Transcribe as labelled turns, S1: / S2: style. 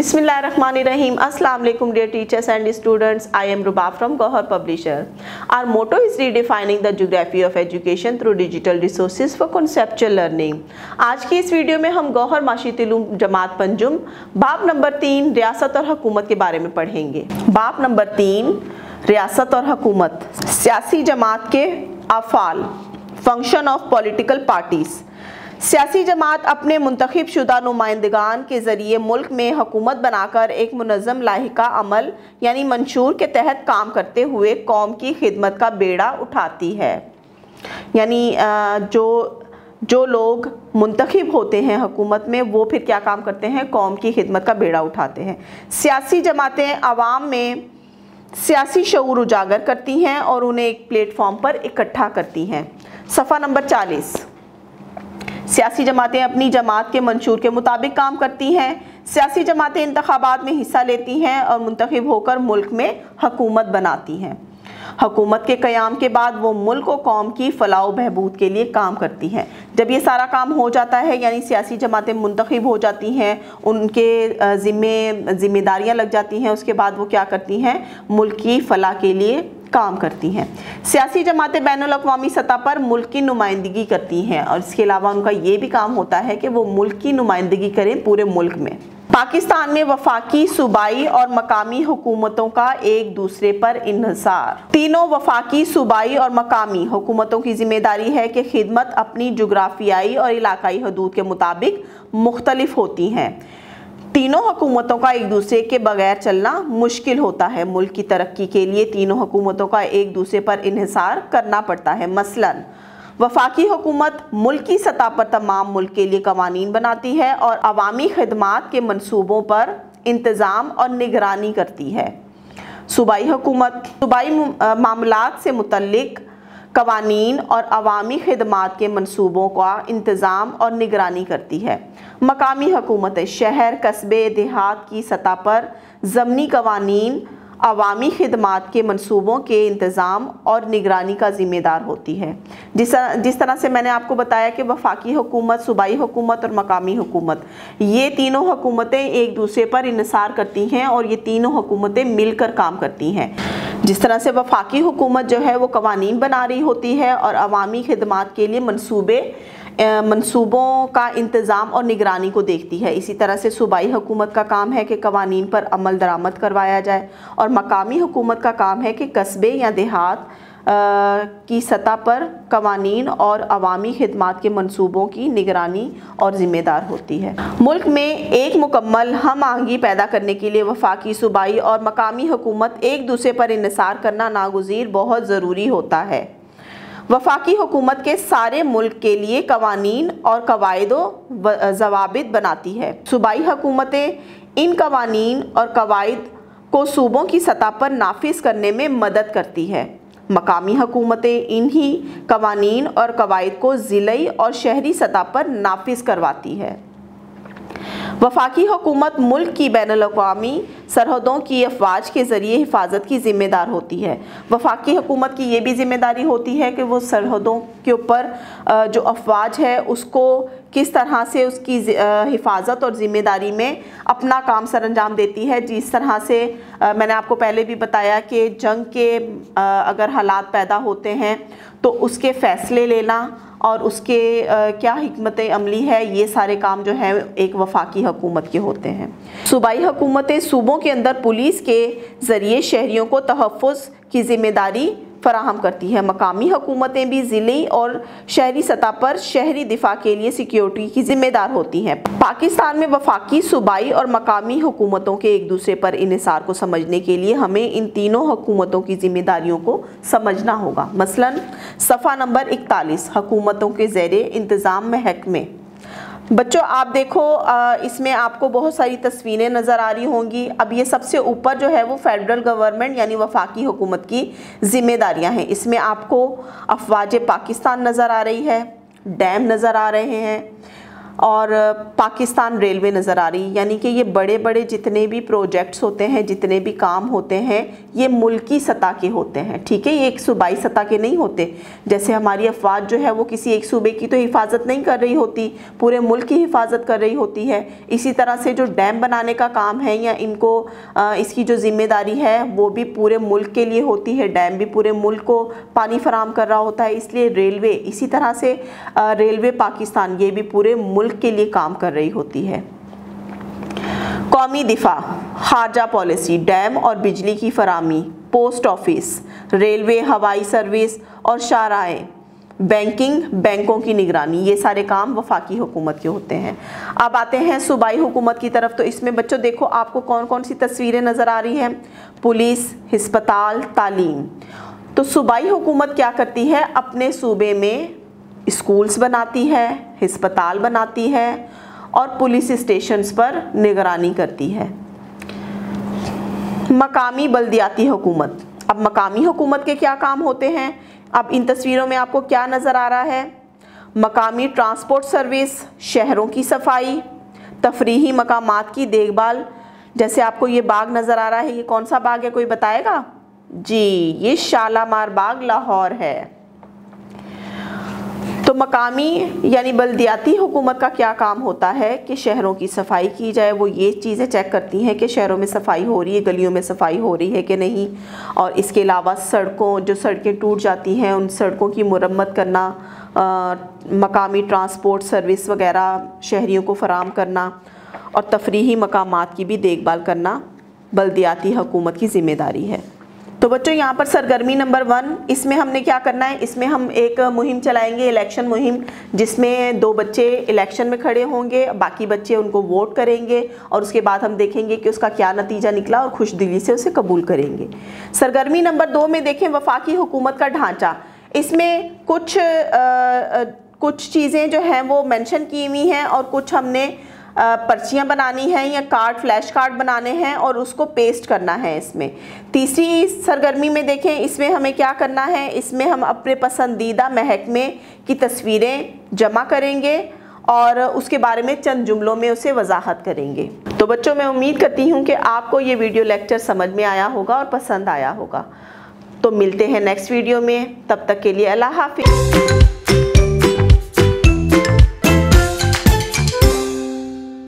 S1: Bismillahirrahmanirrahim. Assalamu alaikum dear teachers and students. I am Rubab from Gohar Publisher. Our motto is redefining the geography of education through digital resources for conceptual learning. आज की इस video में हम गौहर माशीतुल जमात पंजुम बाब number 3 रियासत और हुकूमत के बारे में पढ़ेंगे। बाब नंबर 3 रियासत और हुकूमत, सियासी जमात के अफ़ाल, फंक्शन ऑफ पॉलिटिकल पार्टीज। सियासी जमात अपने मुंतखब शुदा नुमाइंदगान के ज़रिए मुल्क में हुकूमत बनाकर एक मुनज़्ज़म लाहिका अमल यानी मंशूर के तहत काम करते हुए कौम की खिदमत का बेड़ा उठाती है। यानी जो लोग मुंतखब होते हैं हुकूमत में वो फिर क्या काम करते हैं, कौम की खिदमत का बेड़ा उठाते हैं। सियासी जमातें आवाम में सियासी शऊर उजागर करती हैं और उन्हें एक प्लेटफॉर्म पर इकट्ठा करती हैं। सफ़ा नंबर 40। सियासी जमातें अपनी जमात के मंशूर के मुताबिक काम करती हैं। सियासी जमातें इंतखाबात में हिस्सा लेती हैं और मुंतखब होकर मुल्क में हुकूमत बनाती हैं। हुकूमत के क़याम के बाद वो मुल्क और कौम की फलाह व बहबूद के लिए काम करती हैं। जब ये सारा काम हो जाता है यानी सियासी जमातें मुंतखब हो जाती हैं, उनके ज़िम्मेदारियाँ लग जाती हैं, उसके बाद वो क्या करती हैं, मुल्क की फलाह के लिए काम करती हैं। सियासी जमातें बैनुल अक़वामी सतह पर मुल्क की नुमाइंदगी करती हैं और इसके अलावा उनका ये भी काम होता है कि वो मुल्क की नुमाइंदगी करें पूरे मुल्क में। पाकिस्तान में वफाकी, सूबाई और मकामी हुकूमतों का एक दूसरे पर इन्हिसार। तीनों वफाकी, सूबाई और मकामी हुकूमतों की जिम्मेदारी है कि खिदमत अपनी जुग्राफियाई और इलाकाई हदूद के मुताबिक मुख्तलिफ होती हैं। तीनों हुकूमतों का एक दूसरे के बगैर चलना मुश्किल होता है। मुल्क की तरक्की के लिए तीनों हुकूमतों का एक दूसरे पर इन्हिसार करना पड़ता है। मसलन वफाकी हुकूमत मुल्क की सतह पर तमाम मुल्क के लिए कवानीन बनाती है और अवामी खिदमात के मंसूबों पर इंतज़ाम और निगरानी करती है। सूबाई हुकूमत सूबाई मामलात से मुतल्लिक कवानीन और अवामी खिदमात के मंसूबों का इंतज़ाम और निगरानी करती है। मकामी हुकूमतें शहर, कस्बे, देहात की सतह पर ज़मनी कवानीन, अवामी खिदमात के मंसूबों के इंतज़ाम और निगरानी का ज़िम्मेदार होती है। जिस तरह से मैंने आपको बताया कि वफाकी हुकूमत, सूबाई हुकूमत और मकामी हुकूमत, ये तीनों हुकूमतें एक दूसरे पर इन्हिसार करती हैं और ये तीनों हुकूमतें मिलकर काम करती हैं। जिस तरह से वफाकी हुकूमत जो है वो कवानीन बना रही होती है और अवामी खिदमात के लिए मंसूबों का इंतज़ाम और निगरानी को देखती है, इसी तरह से सूबाई हुकूमत का काम है कि कवानीन पर अमल दरामद करवाया जाए और मकामी हुकूमत का काम है कि कस्बे या देहात की सतह पर कवानीन और अवामी खिदमात के मंसूबों की निगरानी और ज़िम्मेदार होती है। मुल्क में एक मुकम्मल हम आहंगी पैदा करने के लिए वफाकी, सूबाई और मकामी हुकूमत एक दूसरे पर इन्हिसार करना नागुज़ीर बहुत ज़रूरी होता है। वफाकी हुकूमत के सारे मुल्क के लिए कवानीन और कवायद व ज़वाबित बनाती है। सूबाई हुकूमतें इन कवानीन और कवायद को सूबों की सतह पर नाफिज करने में मदद करती है। मकामी हुकूमतें इन्हीं कवानीन और कवायद को ज़िलाई और शहरी सतह पर नाफिज करवाती है। वफाकी हुकूमत मुल्क की बैनुल अक़वामी सरहदों की अफवाज के ज़रिए हिफाजत की ज़िम्मेदार होती है। वफाकी हुकूमत की ये भी ज़िम्मेदारी होती है कि वो सरहदों के ऊपर जो अफवाज है उसको किस तरह से उसकी हिफाजत और ज़िम्मेदारी में अपना काम सरअंजाम देती है। जिस तरह से मैंने आपको पहले भी बताया कि जंग के अगर हालात पैदा होते हैं तो उसके फ़ैसले लेना और उसके क्या हिकमत अमली है, ये सारे काम जो है एक वफाकी हुकूमत के होते हैं। सूबाई हुकूमतें सूबों के अंदर पुलिस के ज़रिए शहरियों को तहफ़्फ़ुज़ की ज़िम्मेदारी फराहम करती है। मकामी हुकूमतें भी ज़िली और शहरी सतह पर शहरी दिफा के लिए सिक्योरिटी की ज़िम्मेदार होती हैं। पाकिस्तान में वफाकी, सूबाई और मकामी हुकूमतों के एक दूसरे पर इन्हिसार को समझने के लिए हमें इन तीनों हुकूमतों की ज़िम्मेदारियों को समझना होगा। मसलन सफ़ा नंबर 41 हुकूमतों के ज़ेरे इंतज़ाम महकमे। बच्चों आप देखो इसमें आपको बहुत सारी तस्वीरें नज़र आ रही होंगी। अब ये सबसे ऊपर जो है वो फेडरल गवर्नमेंट यानी वफाकी हुकूमत की ज़िम्मेदारियां हैं। इसमें आपको अफवाज पाकिस्तान नज़र आ रही है, डैम नज़र आ रहे हैं, और पाकिस्तान रेलवे नज़र आ रही, यानी कि ये बड़े बड़े जितने भी प्रोजेक्ट्स होते हैं, जितने भी काम होते हैं, ये मुल्की सतह के होते हैं, ठीक है। ये एक सूबाई सतह के नहीं होते। जैसे हमारी अफवाज जो है वो किसी एक सूबे की तो हिफाजत नहीं कर रही होती, पूरे मुल्क की हिफाजत कर रही होती है। इसी तरह से जो डैम बनाने का काम है या इनको इसकी जो जिम्मेदारी है वो भी पूरे मुल्क के लिए होती है। डैम भी पूरे मुल्क को पानी फराहम कर रहा होता है, इसलिए रेलवे, इसी तरह से रेलवे पाकिस्तान, ये भी पूरे मुल्क के लिए काम कर रही होती है। कौमी दिफा, खारजा पॉलिसी, डैम और बिजली की फराहमी, पोस्ट ऑफिस, रेलवे, हवाई सर्विस और शाहराहें, बैंकिंग, बैंकों की निगरानी, ये सारे काम वफाकी हुकूमत के होते हैं। अब आते हैं सूबाई हुकूमत की तरफ। तो इसमें बच्चों देखो आपको कौन कौन सी तस्वीरें नज़र आ रही हैं। पुलिस, हिस्पताल, तालीम। तो सूबाई हुकूमत क्या करती है, अपने सूबे में स्कूल्स बनाती है, हिस्पताल बनाती है और पुलिस स्टेशंस पर निगरानी करती है। मकामी बल्दियाती हुकूमत। अब मकामी हुकूमत के क्या काम होते हैं, अब इन तस्वीरों में आपको क्या नज़र आ रहा है। मकामी ट्रांसपोर्ट सर्विस, शहरों की सफाई, तफरीही मकामात की देखभाल। जैसे आपको ये बाग नज़र आ रहा है, ये कौन सा बाग है, कोई बताएगा? जी, ये शालामार बाग लाहौर है। तो मकामी यानी बल्दियाती हुकूमत का क्या काम होता है कि शहरों की सफाई की जाए। वो ये चीज़ें चेक करती हैं कि शहरों में सफाई हो रही है, गलियों में सफाई हो रही है कि नहीं। और इसके अलावा सड़कों, जो सड़कें टूट जाती हैं उन सड़कों की मुरम्मत करना, मकामी ट्रांसपोर्ट सर्विस वगैरह शहरियों को फराहम करना और तफरीही मकामात की भी देखभाल करना बल्दियाती हुकूमत की ज़िम्मेदारी है। तो बच्चों यहाँ पर सरगर्मी नंबर 1, इसमें हमने क्या करना है, इसमें हम एक मुहिम चलाएंगे, इलेक्शन मुहिम, जिसमें 2 बच्चे इलेक्शन में खड़े होंगे, बाकी बच्चे उनको वोट करेंगे और उसके बाद हम देखेंगे कि उसका क्या नतीजा निकला और खुश दिली से उसे कबूल करेंगे। सरगर्मी नंबर 2 में देखें वफाकी हुकूमत का ढांचा। इसमें कुछ चीज़ें जो हैं वो मेंशन की हुई हैं और कुछ हमने पर्चियाँ बनानी हैं या कार्ड, फ्लैश कार्ड बनाने हैं और उसको पेस्ट करना है इसमें। तीसरी सरगर्मी में देखें, इसमें हमें क्या करना है, इसमें हम अपने पसंदीदा महकमे की तस्वीरें जमा करेंगे और उसके बारे में चंद जुमलों में उसे वजाहत करेंगे। तो बच्चों मैं उम्मीद करती हूँ कि आपको ये वीडियो लेक्चर समझ में आया होगा और पसंद आया होगा। तो मिलते हैं नेक्स्ट वीडियो में, तब तक के लिए अल्लाह हाफिज़।